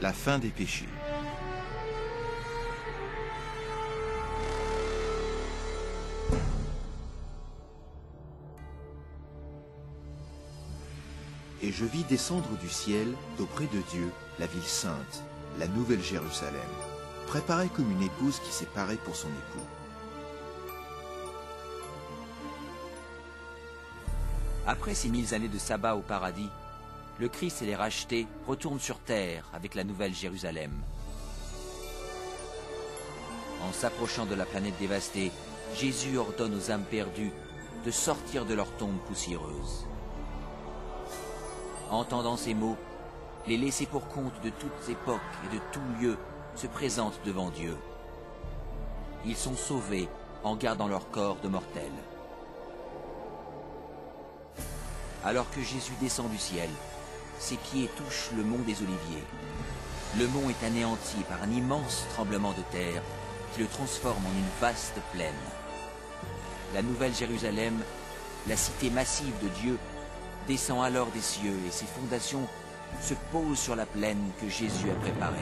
La fin des péchés. Et je vis descendre du ciel, d'auprès de Dieu, la ville sainte, la nouvelle Jérusalem, préparée comme une épouse qui s'est parée pour son époux. Après ces 1000 années de sabbat au paradis, le Christ et les rachetés retournent sur terre avec la nouvelle Jérusalem. En s'approchant de la planète dévastée, Jésus ordonne aux âmes perdues de sortir de leur tombe poussiéreuse. Entendant ces mots, les laissés pour compte de toutes époques et de tout lieu se présentent devant Dieu. Ils sont sauvés en gardant leur corps de mortels. Alors que Jésus descend du ciel, ses pieds touchent le mont des Oliviers. Le mont est anéanti par un immense tremblement de terre qui le transforme en une vaste plaine. La nouvelle Jérusalem, la cité massive de Dieu, descend alors des cieux et ses fondations se posent sur la plaine que Jésus a préparée.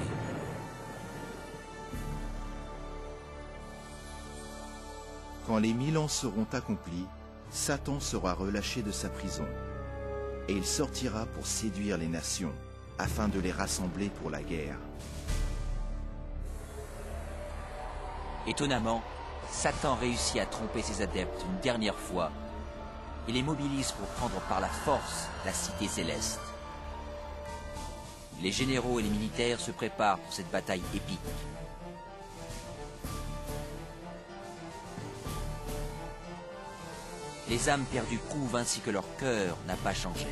Quand les 1000 ans seront accomplis, Satan sera relâché de sa prison, et il sortira pour séduire les nations, afin de les rassembler pour la guerre. Étonnamment, Satan réussit à tromper ses adeptes une dernière fois et les mobilise pour prendre par la force la cité céleste. Les généraux et les militaires se préparent pour cette bataille épique. Les âmes perdues prouvent ainsi que leur cœur n'a pas changé.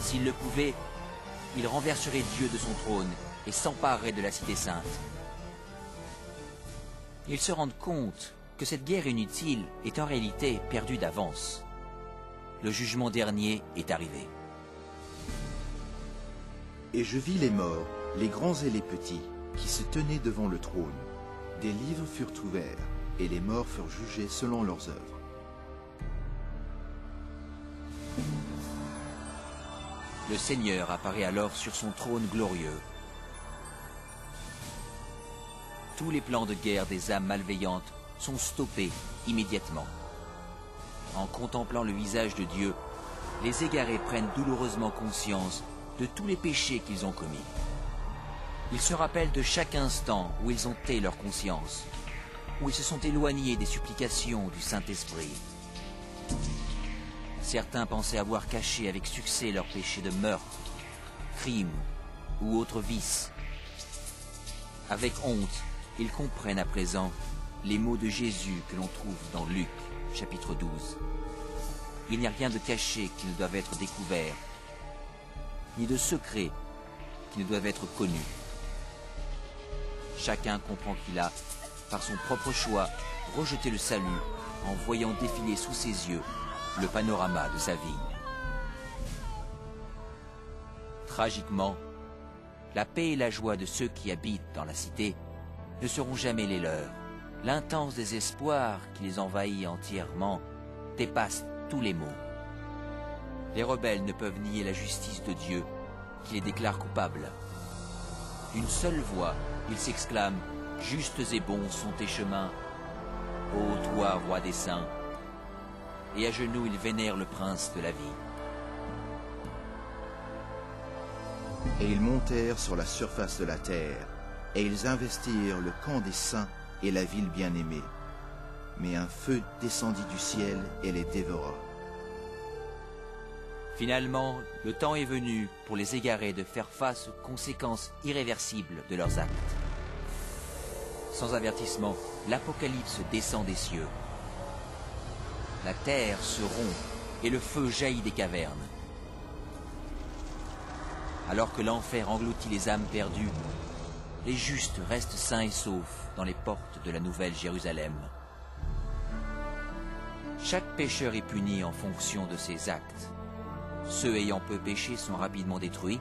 S'ils le pouvaient, ils renverseraient Dieu de son trône et s'empareraient de la cité sainte. Ils se rendent compte que cette guerre inutile est en réalité perdue d'avance. Le jugement dernier est arrivé. Et je vis les morts, les grands et les petits, qui se tenaient devant le trône. Des livres furent ouverts, et les morts furent jugés selon leurs œuvres. Le Seigneur apparaît alors sur son trône glorieux. Tous les plans de guerre des âmes malveillantes sont stoppés immédiatement. En contemplant le visage de Dieu, les égarés prennent douloureusement conscience de tous les péchés qu'ils ont commis. Ils se rappellent de chaque instant où ils ont tait leur conscience, où ils se sont éloignés des supplications du Saint-Esprit. Certains pensaient avoir caché avec succès leurs péchés de meurtre, crime ou autres vices. Avec honte, ils comprennent à présent les mots de Jésus que l'on trouve dans Luc, chapitre 12. Il n'y a rien de caché qui ne doive être découvert, ni de secret qui ne doivent être connus. Chacun comprend qu'il a, par son propre choix, rejeté le salut en voyant défiler sous ses yeux le panorama de sa vie. Tragiquement, la paix et la joie de ceux qui habitent dans la cité ne seront jamais les leurs. L'intense désespoir qui les envahit entièrement dépasse tous les mots. Les rebelles ne peuvent nier la justice de Dieu qui les déclare coupables. D'une seule voix, ils s'exclament « Justes et bons sont tes chemins, ô toi, roi des saints !» Et à genoux, ils vénèrent le prince de la vie. Et ils montèrent sur la surface de la terre, et ils investirent le camp des saints et la ville bien-aimée. Mais un feu descendit du ciel et les dévora. Finalement, le temps est venu pour les égarés de faire face aux conséquences irréversibles de leurs actes. Sans avertissement, l'Apocalypse descend des cieux. La terre se rompt et le feu jaillit des cavernes. Alors que l'enfer engloutit les âmes perdues, les justes restent sains et saufs dans les portes de la nouvelle Jérusalem. Chaque pécheur est puni en fonction de ses actes. Ceux ayant peu péché sont rapidement détruits,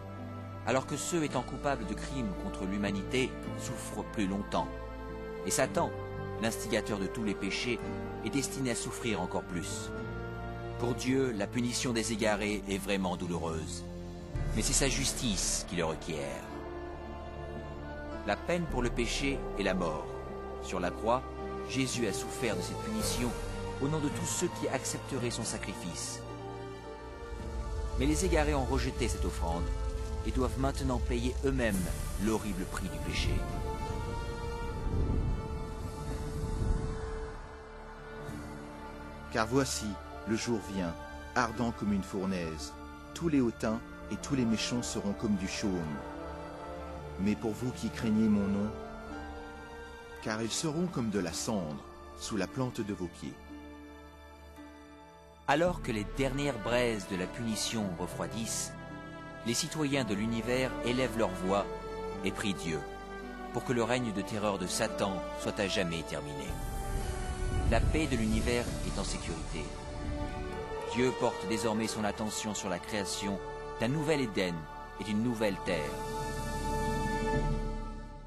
alors que ceux étant coupables de crimes contre l'humanité souffrent plus longtemps. Et Satan, l'instigateur de tous les péchés, est destiné à souffrir encore plus. Pour Dieu, la punition des égarés est vraiment douloureuse. mais c'est sa justice qui le requiert. La peine pour le péché est la mort. Sur la croix, Jésus a souffert de cette punition au nom de tous ceux qui accepteraient son sacrifice. Mais les égarés ont rejeté cette offrande et doivent maintenant payer eux-mêmes l'horrible prix du péché. Car voici, le jour vient, ardent comme une fournaise. Tous les hautains et tous les méchants seront comme du chaume. Mais pour vous qui craignez mon nom, car ils seront comme de la cendre sous la plante de vos pieds. Alors que les dernières braises de la punition refroidissent, les citoyens de l'univers élèvent leur voix et prient Dieu pour que le règne de terreur de Satan soit à jamais terminé. La paix de l'univers est en sécurité. Dieu porte désormais son attention sur la création d'un nouvel Éden et d'une nouvelle terre.